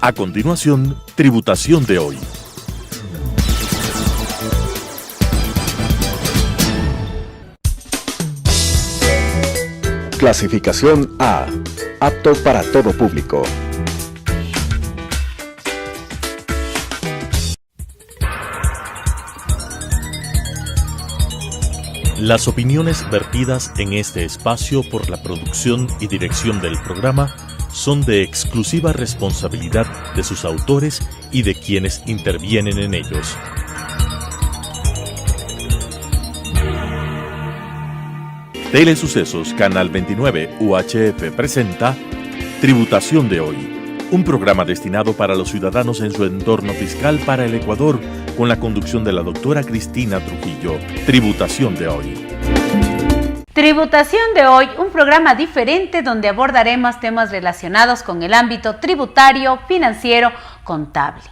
A continuación, Tributación de hoy. Clasificación A. Apto para todo público. Las opiniones vertidas en este espacio por la producción y dirección del programa son de exclusiva responsabilidad de sus autores y de quienes intervienen en ellos. Telesucesos Canal 29 UHF presenta Tributación de hoy, un programa destinado para los ciudadanos en su entorno fiscal para el Ecuador, con la conducción de la doctora Cristina Trujillo. Tributación de hoy. Tributación de hoy, un programa diferente donde abordaremos temas relacionados con el ámbito tributario, financiero, contable.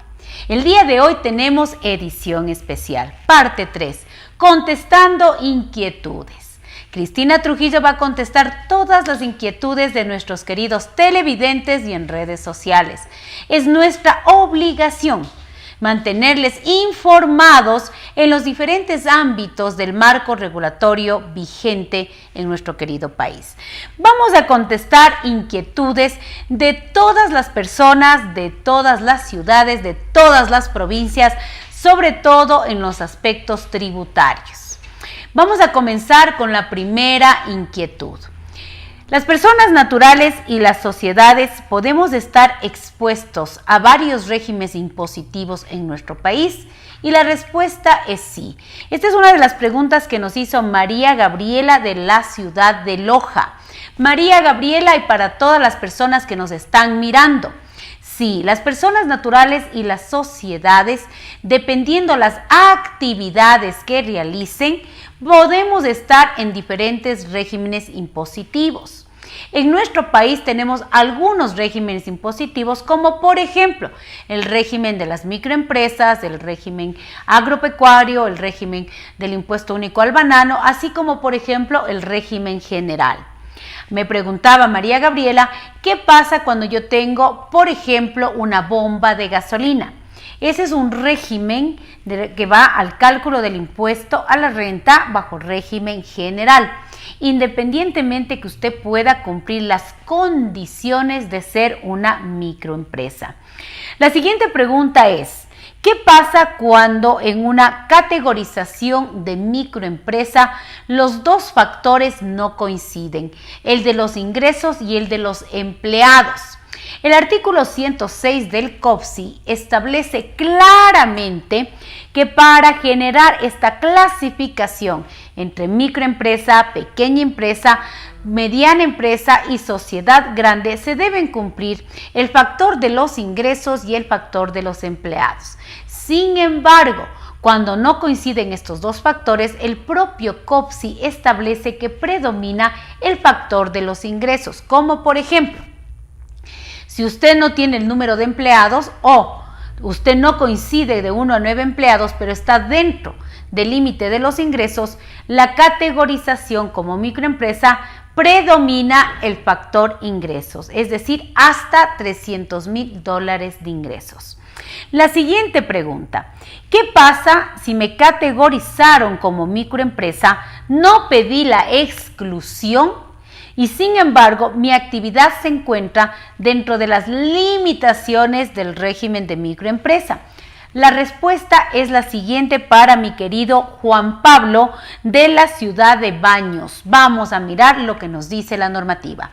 El día de hoy tenemos edición especial, parte 3, contestando inquietudes. Cristina Trujillo va a contestar todas las inquietudes de nuestros queridos televidentes y en redes sociales. Es nuestra obligación mantenerles informados en los diferentes ámbitos del marco regulatorio vigente en nuestro querido país. Vamos a contestar inquietudes de todas las personas, de todas las ciudades, de todas las provincias, sobre todo en los aspectos tributarios. Vamos a comenzar con la primera inquietud. Las personas naturales y las sociedades podemos estar expuestos a varios regímenes impositivos en nuestro país, y la respuesta es sí. Esta es una de las preguntas que nos hizo María Gabriela de la ciudad de Loja. María Gabriela, y para todas las personas que nos están mirando, sí, las personas naturales y las sociedades, dependiendo las actividades que realicen, podemos estar en diferentes regímenes impositivos. En nuestro país tenemos algunos regímenes impositivos, como por ejemplo el régimen de las microempresas, el régimen agropecuario, el régimen del impuesto único al banano, así como por ejemplo el régimen general. Me preguntaba María Gabriela, ¿qué pasa cuando yo tengo, por ejemplo, una bomba de gasolina? Ese es un régimen que va al cálculo del impuesto a la renta bajo régimen general, independientemente que usted pueda cumplir las condiciones de ser una microempresa. La siguiente pregunta es, ¿qué pasa cuando en una categorización de microempresa los dos factores no coinciden, el de los ingresos y el de los empleados? El artículo 106 del COFSI establece claramente que para generar esta clasificación entre microempresa, pequeña empresa, mediana empresa y sociedad grande se deben cumplir el factor de los ingresos y el factor de los empleados. Sin embargo, cuando no coinciden estos dos factores, el propio COFSI establece que predomina el factor de los ingresos, como por ejemplo, si usted no tiene el número de empleados o usted no coincide de 1 a 9 empleados, pero está dentro del límite de los ingresos, la categorización como microempresa predomina el factor ingresos, es decir, hasta $300,000 de ingresos. La siguiente pregunta, ¿qué pasa si me categorizaron como microempresa, no pedí la exclusión y sin embargo mi actividad se encuentra dentro de las limitaciones del régimen de microempresa? La respuesta es la siguiente para mi querido Juan Pablo de la ciudad de Baños. Vamos a mirar lo que nos dice la normativa.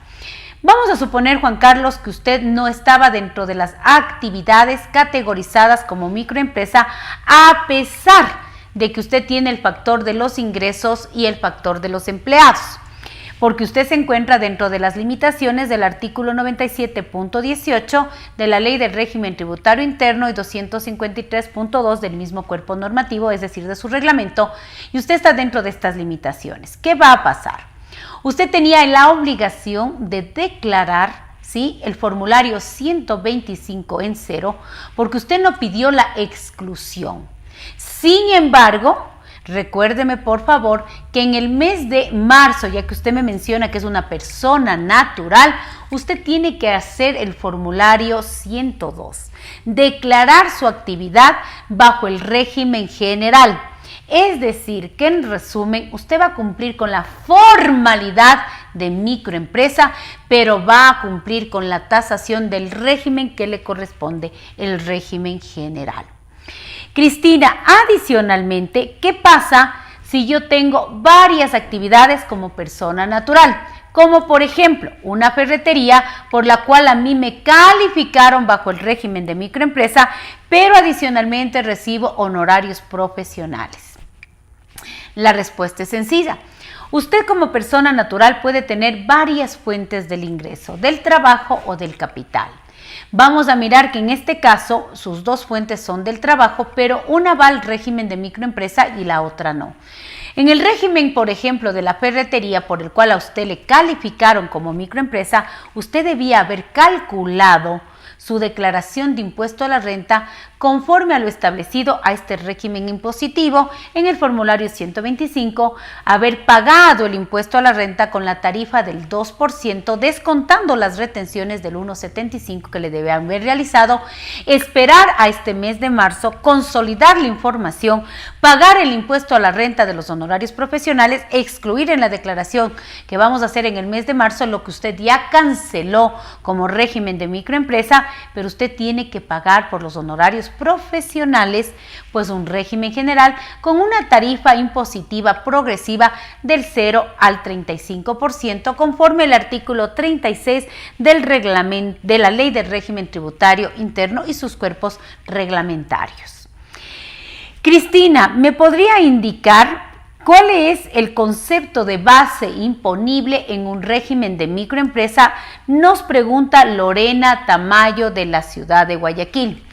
Vamos a suponer, Juan Carlos, que usted no estaba dentro de las actividades categorizadas como microempresa, a pesar de que usted tiene el factor de los ingresos y el factor de los empleados, porque usted se encuentra dentro de las limitaciones del artículo 97.18 de la Ley del Régimen Tributario Interno y 253.2 del mismo cuerpo normativo, es decir, de su reglamento, y usted está dentro de estas limitaciones. ¿Qué va a pasar? Usted tenía la obligación de declarar, ¿sí?, el formulario 125 en cero, porque usted no pidió la exclusión. Sin embargo, Recuérdeme por favor que en el mes de marzo, ya que usted me menciona que es una persona natural, usted tiene que hacer el formulario 102, declarar su actividad bajo el régimen general. Es decir, que en resumen, usted va a cumplir con la formalidad de microempresa, pero va a cumplir con la tasación del régimen que le corresponde, el régimen general. Cristina, adicionalmente, ¿qué pasa si yo tengo varias actividades como persona natural? Como por ejemplo, una ferretería por la cual a mí me calificaron bajo el régimen de microempresa, pero adicionalmente recibo honorarios profesionales. La respuesta es sencilla. Usted como persona natural puede tener varias fuentes del ingreso, del trabajo o del capital. Vamos a mirar que en este caso sus dos fuentes son del trabajo, pero una va al régimen de microempresa y la otra no. En el régimen, por ejemplo, de la ferretería por el cual a usted le calificaron como microempresa, usted debía haber calculado su declaración de impuesto a la renta conforme a lo establecido a este régimen impositivo en el formulario 125, haber pagado el impuesto a la renta con la tarifa del 2%, descontando las retenciones del 1,75 que le debe haber realizado, esperar a este mes de marzo, consolidar la información, pagar el impuesto a la renta de los honorarios profesionales, excluir en la declaración que vamos a hacer en el mes de marzo lo que usted ya canceló como régimen de microempresa, pero usted tiene que pagar por los honorarios profesionales, pues un régimen general con una tarifa impositiva progresiva del 0 al 35% conforme al artículo 36 del reglamento de la Ley del Régimen Tributario Interno y sus cuerpos reglamentarios. Cristina, ¿me podría indicar cuál es el concepto de base imponible en un régimen de microempresa? Nos pregunta Lorena Tamayo de la ciudad de Guayaquil.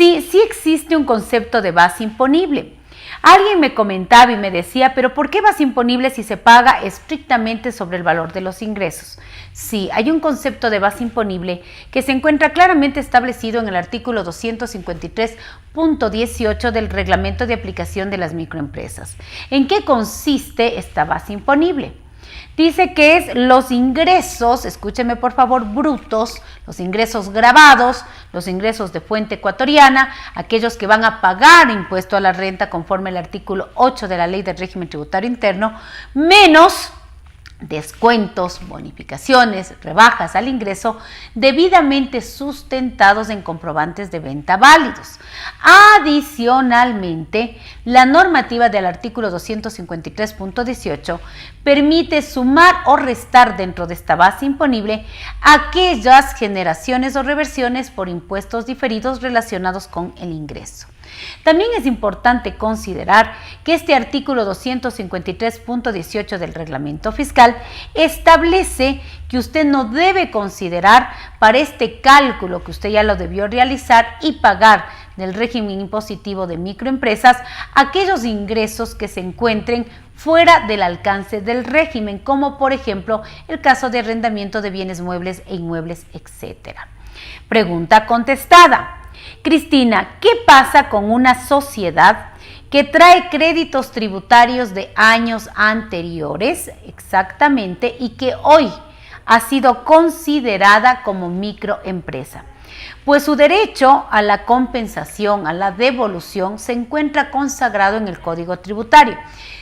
Sí existe un concepto de base imponible. Alguien me comentaba y me decía, pero ¿por qué base imponible si se paga estrictamente sobre el valor de los ingresos? Sí, hay un concepto de base imponible que se encuentra claramente establecido en el artículo 253.18 del Reglamento de Aplicación de las Microempresas. ¿En qué consiste esta base imponible? Dice que es los ingresos, escúcheme por favor, brutos, los ingresos grabados, los ingresos de fuente ecuatoriana, aquellos que van a pagar impuesto a la renta conforme al artículo 8 de la Ley del Régimen Tributario Interno, menos descuentos, bonificaciones, rebajas al ingreso debidamente sustentados en comprobantes de venta válidos. Adicionalmente, la normativa del artículo 253.18 permite sumar o restar dentro de esta base imponible aquellas generaciones o reversiones por impuestos diferidos relacionados con el ingreso. También es importante considerar que este artículo 253.18 del reglamento fiscal establece que usted no debe considerar para este cálculo que usted ya lo debió realizar y pagar del régimen impositivo de microempresas aquellos ingresos que se encuentren fuera del alcance del régimen, como por ejemplo el caso de arrendamiento de bienes muebles e inmuebles, etc. Pregunta contestada. Cristina, ¿qué pasa con una sociedad que trae créditos tributarios de años anteriores, exactamente, y que hoy ha sido considerada como microempresa? Pues su derecho a la compensación, a la devolución, se encuentra consagrado en el Código Tributario.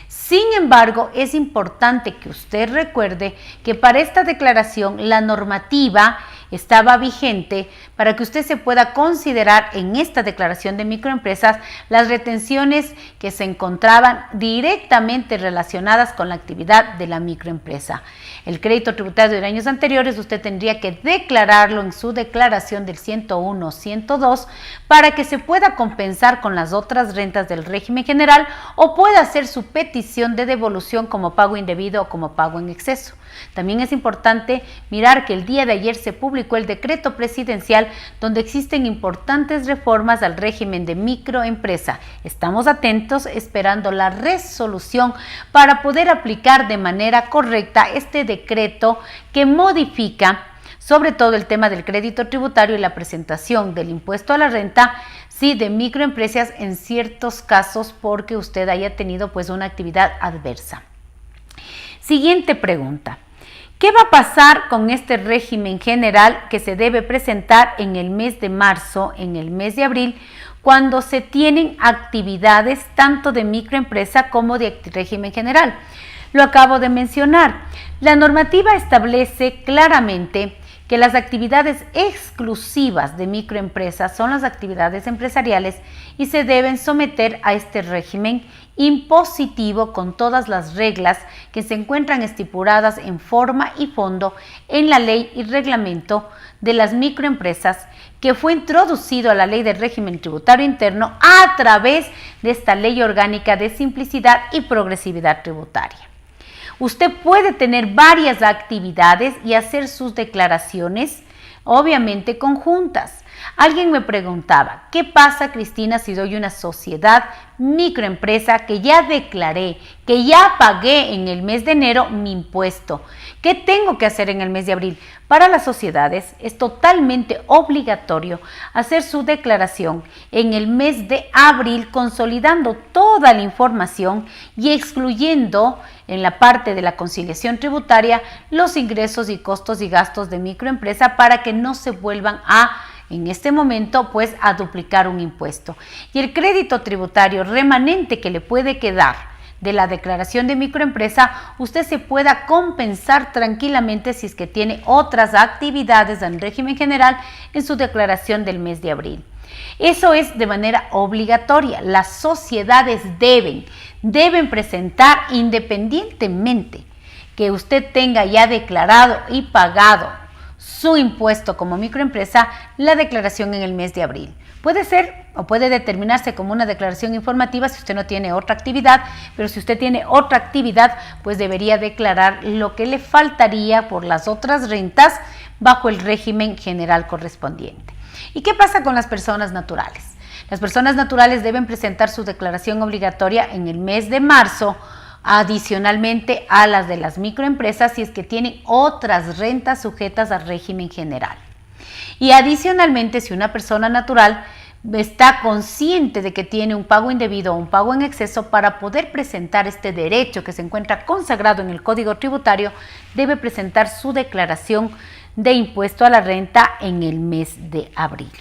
Sin embargo, es importante que usted recuerde que para esta declaración la normativa estaba vigente para que usted se pueda considerar en esta declaración de microempresas las retenciones que se encontraban directamente relacionadas con la actividad de la microempresa. El crédito tributario de años anteriores usted tendría que declararlo en su declaración del 101 o 102 para que se pueda compensar con las otras rentas del régimen general o pueda hacer su petición de devolución como pago indebido o como pago en exceso. También es importante mirar que el día de ayer se publicó el decreto presidencial donde existen importantes reformas al régimen de microempresa. Estamos atentos esperando la resolución para poder aplicar de manera correcta este decreto que modifica sobre todo el tema del crédito tributario y la presentación del impuesto a la renta sí, de microempresas en ciertos casos porque usted haya tenido pues una actividad adversa. Siguiente pregunta. ¿Qué va a pasar con este régimen general que se debe presentar en el mes de marzo, en el mes de abril, cuando se tienen actividades tanto de microempresa como de régimen general? Lo acabo de mencionar. La normativa establece claramente que las actividades exclusivas de microempresas son las actividades empresariales y se deben someter a este régimen impositivo con todas las reglas que se encuentran estipuladas en forma y fondo en la ley y reglamento de las microempresas que fue introducido a la ley del régimen tributario interno a través de esta ley orgánica de simplicidad y progresividad tributaria. Usted puede tener varias actividades y hacer sus declaraciones, obviamente conjuntas. Alguien me preguntaba, ¿qué pasa, Cristina, si doy una sociedad microempresa que ya declaré, que ya pagué en el mes de enero mi impuesto? ¿Qué tengo que hacer en el mes de abril? Para las sociedades es totalmente obligatorio hacer su declaración en el mes de abril, consolidando toda la información y excluyendo en la parte de la conciliación tributaria los ingresos y costos y gastos de microempresa para que no se vuelvan en este momento, pues, a duplicar un impuesto. Y el crédito tributario remanente que le puede quedar de la declaración de microempresa, usted se pueda compensar tranquilamente si es que tiene otras actividades en régimen general en su declaración del mes de abril. Eso es de manera obligatoria. Las sociedades deben presentar, independientemente que usted tenga ya declarado y pagado su impuesto como microempresa, la declaración en el mes de abril. Puede ser o puede determinarse como una declaración informativa si usted no tiene otra actividad, pero si usted tiene otra actividad, pues debería declarar lo que le faltaría por las otras rentas bajo el régimen general correspondiente. ¿Y qué pasa con las personas naturales? Las personas naturales deben presentar su declaración obligatoria en el mes de marzo, adicionalmente a las de las microempresas si es que tienen otras rentas sujetas al régimen general. Y adicionalmente, si una persona natural está consciente de que tiene un pago indebido o un pago en exceso, para poder presentar este derecho que se encuentra consagrado en el Código Tributario, debe presentar su declaración de impuesto a la renta en el mes de abril.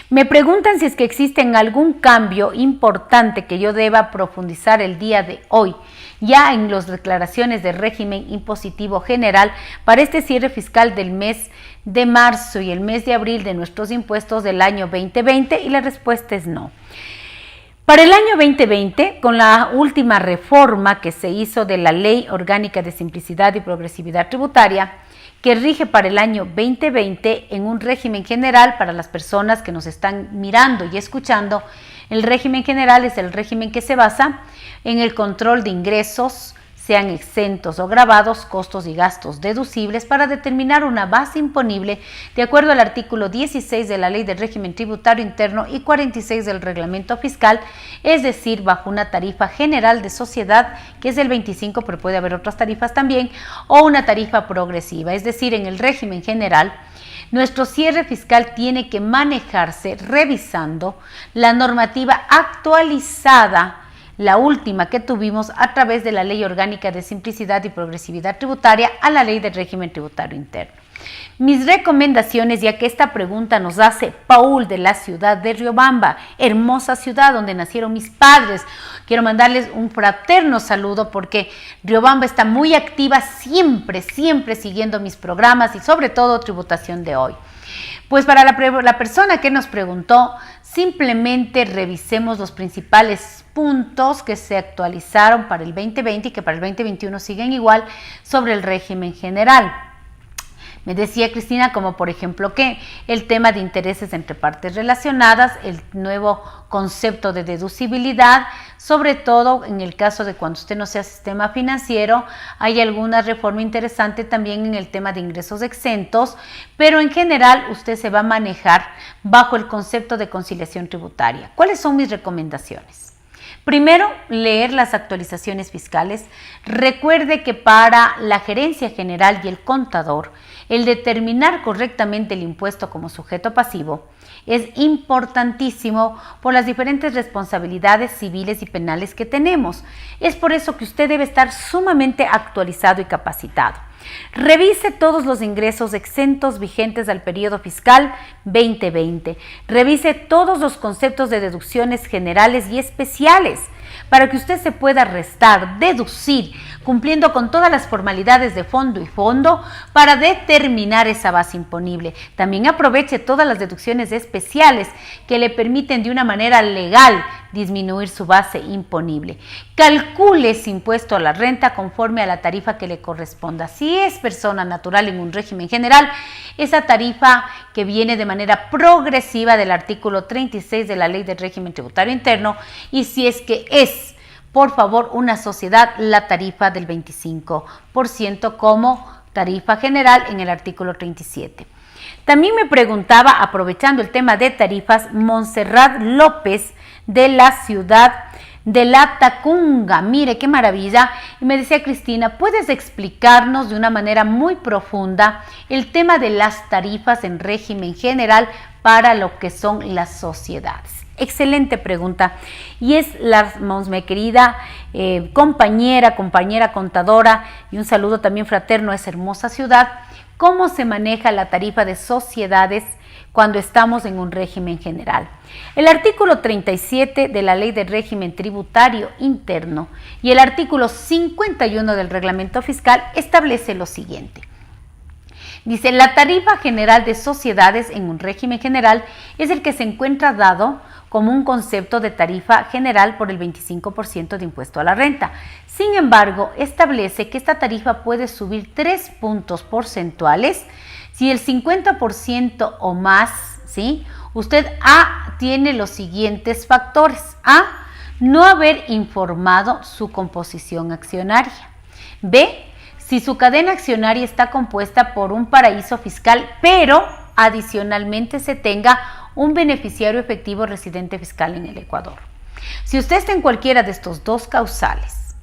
Me preguntan si es que existe algún cambio importante que yo deba profundizar el día de hoy, ya en las declaraciones de régimen impositivo general para este cierre fiscal del mes de marzo y el mes de abril de nuestros impuestos del año 2020, y la respuesta es no. Para el año 2020, con la última reforma que se hizo de la Ley Orgánica de Simplicidad y Progresividad Tributaria, que rige para el año 2020 en un régimen general para las personas que nos están mirando y escuchando. El régimen general es el régimen que se basa en el control de ingresos, sean exentos o gravados, costos y gastos deducibles, para determinar una base imponible de acuerdo al artículo 16 de la Ley del Régimen Tributario Interno y 46 del Reglamento Fiscal, es decir, bajo una tarifa general de sociedad que es del 25, pero puede haber otras tarifas también, o una tarifa progresiva, es decir, en el régimen general. Nuestro cierre fiscal tiene que manejarse revisando la normativa actualizada, la última que tuvimos a través de la Ley Orgánica de Simplicidad y Progresividad Tributaria, a la Ley del Régimen Tributario Interno. Mis recomendaciones, ya que esta pregunta nos hace Paul de la ciudad de Riobamba, hermosa ciudad donde nacieron mis padres. Quiero mandarles un fraterno saludo porque Riobamba está muy activa, siempre siguiendo mis programas y sobre todo Tributación de Hoy. Pues para la persona que nos preguntó, simplemente revisemos los principales puntos que se actualizaron para el 2020 y que para el 2021 siguen igual sobre el régimen general. Me decía Cristina, como por ejemplo que el tema de intereses entre partes relacionadas, el nuevo concepto de deducibilidad, sobre todo en el caso de cuando usted no sea sistema financiero, hay alguna reforma interesante también en el tema de ingresos exentos, pero en general usted se va a manejar bajo el concepto de conciliación tributaria. ¿Cuáles son mis recomendaciones? Primero, leer las actualizaciones fiscales. Recuerde que para la gerencia general y el contador, el determinar correctamente el impuesto como sujeto pasivo es importantísimo por las diferentes responsabilidades civiles y penales que tenemos. Es por eso que usted debe estar sumamente actualizado y capacitado. Revise todos los ingresos exentos vigentes al periodo fiscal 2020. Revise todos los conceptos de deducciones generales y especiales para que usted se pueda restar, deducir, cumpliendo con todas las formalidades de fondo y fondo para determinar esa base imponible. También aproveche todas las deducciones especiales que le permiten de una manera legal disminuir su base imponible. Calcule ese impuesto a la renta conforme a la tarifa que le corresponda. Si es persona natural en un régimen general, esa tarifa que viene de manera progresiva del artículo 36 de la Ley del Régimen Tributario Interno, y si es que es, por favor, una sociedad, la tarifa del 25% como tarifa general en el artículo 37. También me preguntaba, aprovechando el tema de tarifas, Montserrat López de la ciudad de La Tacunga. Mire qué maravilla. Y me decía: Cristina, ¿puedes explicarnos de una manera muy profunda el tema de las tarifas en régimen general para lo que son las sociedades? Excelente pregunta. Y es mi querida compañera contadora, y un saludo también fraterno a esa hermosa ciudad. ¿Cómo se maneja la tarifa de sociedades cuando estamos en un régimen general? El artículo 37 de la Ley del Régimen Tributario Interno y el artículo 51 del Reglamento Fiscal establece lo siguiente. Dice: la tarifa general de sociedades en un régimen general es el que se encuentra dado como un concepto de tarifa general por el 25% de impuesto a la renta. Sin embargo, establece que esta tarifa puede subir 3 puntos porcentuales si el 50% o más, ¿sí? Usted tiene los siguientes factores. No haber informado su composición accionaria. B, si su cadena accionaria está compuesta por un paraíso fiscal, pero adicionalmente se tenga un beneficiario efectivo residente fiscal en el Ecuador. Si usted está en cualquiera de estos dos causales,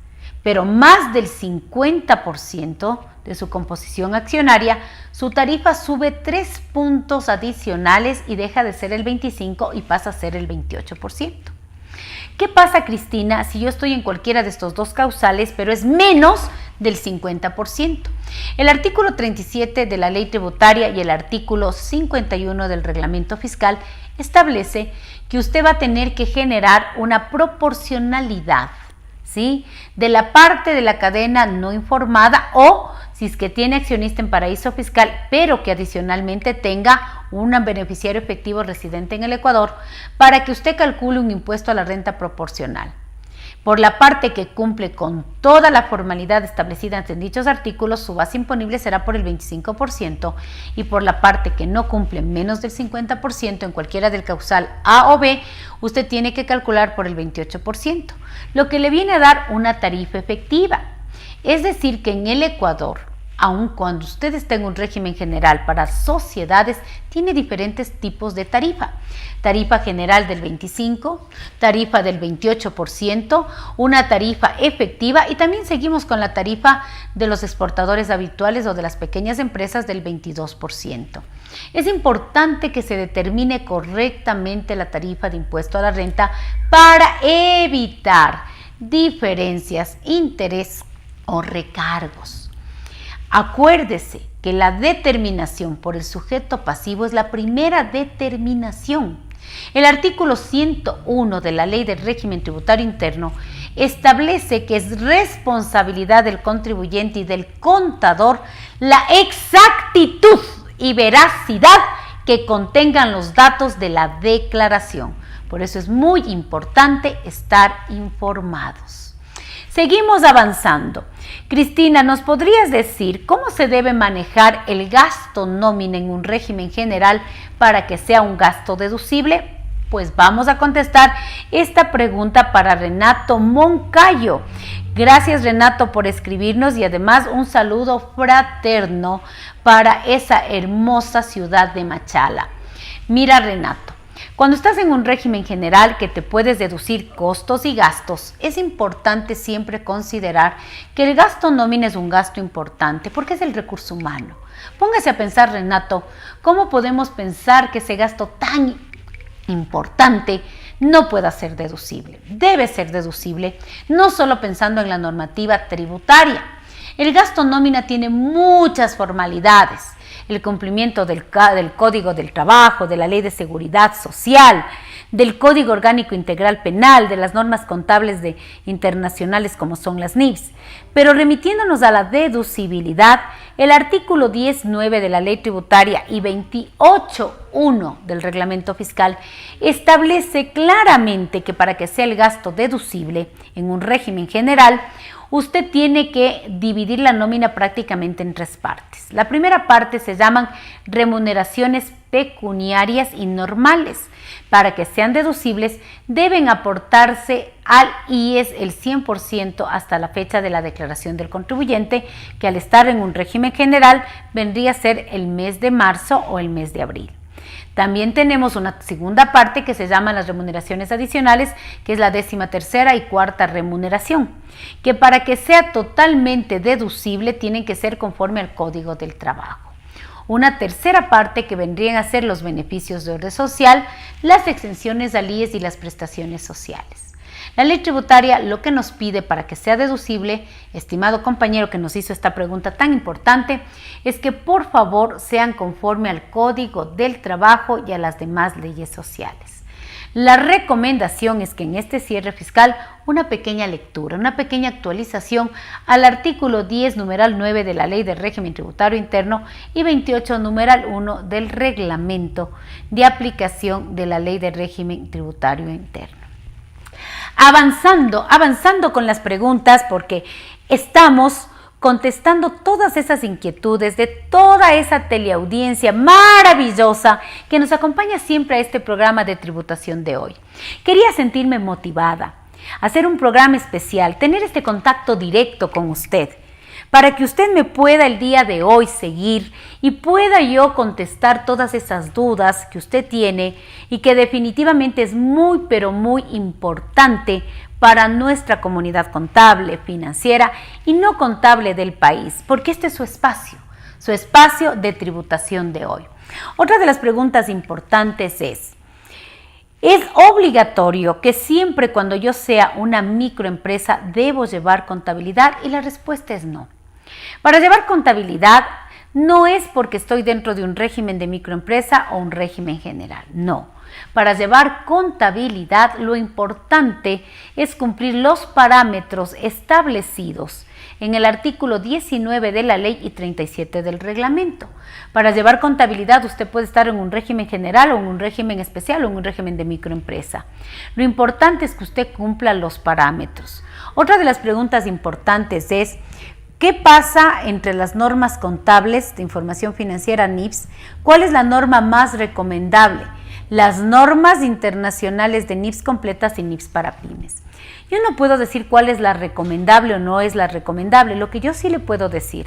pero más del 50% de su composición accionaria, su tarifa sube 3 puntos adicionales y deja de ser el 25% y pasa a ser el 28%. ¿Qué pasa, Cristina, si yo estoy en cualquiera de estos dos causales, pero es menos del 50%? El artículo 37 de la Ley Tributaria y el artículo 51 del Reglamento Fiscal establece que usted va a tener que generar una proporcionalidad, ¿sí?, de la parte de la cadena no informada, o si es que tiene accionista en paraíso fiscal, pero que adicionalmente tenga un beneficiario efectivo residente en el Ecuador, para que usted calcule un impuesto a la renta proporcional. Por la parte que cumple con toda la formalidad establecida en dichos artículos, su base imponible será por el 25%, y por la parte que no cumple menos del 50% en cualquiera del causal A o B, usted tiene que calcular por el 28%, lo que le viene a dar una tarifa efectiva. Es decir, que en el Ecuador, aun cuando usted está en un régimen general para sociedades, tiene diferentes tipos de tarifa. Tarifa general del 25%, tarifa del 28%, una tarifa efectiva, y también seguimos con la tarifa de los exportadores habituales o de las pequeñas empresas del 22%. Es importante que se determine correctamente la tarifa de impuesto a la renta para evitar diferencias, interés o recargos. Acuérdese que la determinación por el sujeto pasivo es la primera determinación. El artículo 101 de la Ley del Régimen Tributario Interno establece que es responsabilidad del contribuyente y del contador la exactitud y veracidad que contengan los datos de la declaración. Por eso es muy importante estar informados. Seguimos avanzando. Cristina, ¿nos podrías decir cómo se debe manejar el gasto nómina en un régimen general para que sea un gasto deducible? Pues vamos a contestar esta pregunta para Renato Moncayo. Gracias, Renato, por escribirnos, y además un saludo fraterno para esa hermosa ciudad de Machala. Mira, Renato, cuando estás en un régimen general que te puedes deducir costos y gastos, es importante siempre considerar que el gasto nómina es un gasto importante porque es el recurso humano. Póngase a pensar, Renato, ¿cómo podemos pensar que ese gasto tan importante no pueda ser deducible? Debe ser deducible, no solo pensando en la normativa tributaria. El gasto nómina tiene muchas formalidades. El cumplimiento del Código del Trabajo, de la Ley de Seguridad Social, del Código Orgánico Integral Penal, de las normas contables internacionales como son las NIPS. Pero remitiéndonos a la deducibilidad, el artículo 10.9 de la Ley Tributaria y 28.1 del Reglamento Fiscal establece claramente que para que sea el gasto deducible en un régimen general, usted tiene que dividir la nómina prácticamente en tres partes. La primera parte se llaman remuneraciones pecuniarias y normales. Para que sean deducibles, deben aportarse al IES el 100% hasta la fecha de la declaración del contribuyente, que al estar en un régimen general vendría a ser el mes de marzo o el mes de abril. También tenemos una segunda parte que se llama las remuneraciones adicionales, que es la 13ª y 4ª remuneración, que para que sea totalmente deducible tienen que ser conforme al Código del Trabajo. Una tercera parte que vendrían a ser los beneficios de orden social, las exenciones al IES y las prestaciones sociales. La ley tributaria lo que nos pide para que sea deducible, estimado compañero que nos hizo esta pregunta tan importante, es que por favor sean conforme al Código del Trabajo y a las demás leyes sociales. La recomendación es que en este cierre fiscal una pequeña lectura, una pequeña actualización al artículo 10, numeral 9 de la Ley de Régimen Tributario Interno y 28, numeral 1 del Reglamento de aplicación de la Ley de Régimen Tributario Interno. Avanzando con las preguntas, porque estamos contestando todas esas inquietudes de toda esa teleaudiencia maravillosa que nos acompaña siempre a este programa de tributación de hoy. Quería sentirme motivada, hacer un programa especial, tener este contacto directo con usted, para que usted me pueda el día de hoy seguir y pueda yo contestar todas esas dudas que usted tiene y que definitivamente es muy, pero muy importante para nuestra comunidad contable, financiera y no contable del país, porque este es su espacio de tributación de hoy. Otra de las preguntas importantes ¿es obligatorio que siempre cuando yo sea una microempresa debo llevar contabilidad? Y la respuesta es no. Para llevar contabilidad no es porque estoy dentro de un régimen de microempresa o un régimen general, no. Para llevar contabilidad, lo importante es cumplir los parámetros establecidos en el artículo 19 de la ley y 37 del reglamento. Para llevar contabilidad, usted puede estar en un régimen general o en un régimen especial o en un régimen de microempresa. Lo importante es que usted cumpla los parámetros. Otra de las preguntas importantes es: ¿qué pasa entre las normas contables de información financiera NIPS? ¿Cuál es la norma más recomendable? Las normas internacionales de NIPS completas y NIPS para pymes. Yo no puedo decir cuál es la recomendable o no es la recomendable. Lo que yo sí le puedo decir,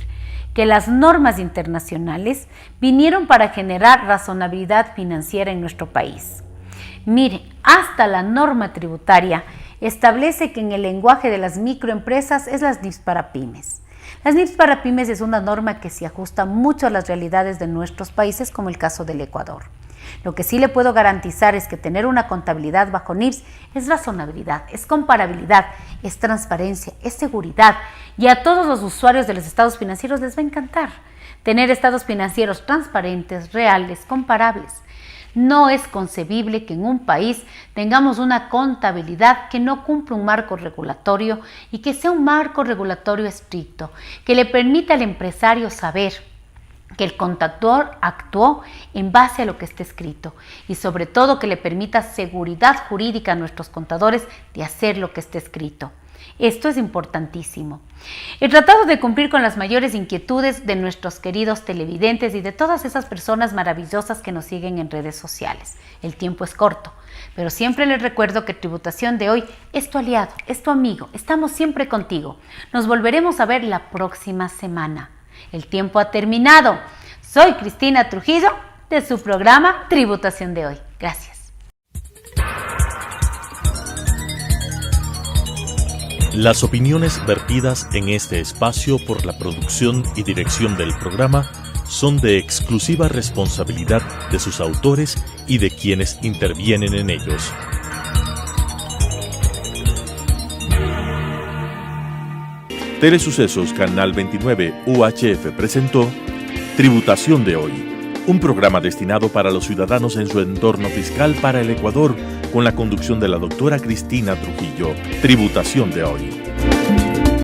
que las normas internacionales vinieron para generar razonabilidad financiera en nuestro país. Mire, hasta la norma tributaria establece que en el lenguaje de las microempresas es las NIPS para pymes. Las NIPS para pymes es una norma que se ajusta mucho a las realidades de nuestros países, como el caso del Ecuador. Lo que sí le puedo garantizar es que tener una contabilidad bajo NIPS es razonabilidad, es comparabilidad, es transparencia, es seguridad, y a todos los usuarios de los estados financieros les va a encantar tener estados financieros transparentes, reales, comparables. No es concebible que en un país tengamos una contabilidad que no cumpla un marco regulatorio y que sea un marco regulatorio estricto, que le permita al empresario saber que el contador actuó en base a lo que está escrito y sobre todo que le permita seguridad jurídica a nuestros contadores de hacer lo que está escrito. Esto es importantísimo. He tratado de cumplir con las mayores inquietudes de nuestros queridos televidentes y de todas esas personas maravillosas que nos siguen en redes sociales. El tiempo es corto, pero siempre les recuerdo que Tributación de hoy es tu aliado, es tu amigo. Estamos siempre contigo. Nos volveremos a ver la próxima semana. El tiempo ha terminado. Soy Cristina Trujillo de su programa Tributación de hoy. Gracias. Las opiniones vertidas en este espacio por la producción y dirección del programa son de exclusiva responsabilidad de sus autores y de quienes intervienen en ellos. Telesucesos Canal 29 UHF presentó Tributación de hoy, un programa destinado para los ciudadanos en su entorno fiscal para el Ecuador, con la conducción de la doctora Cristina Trujillo. Tributación de hoy.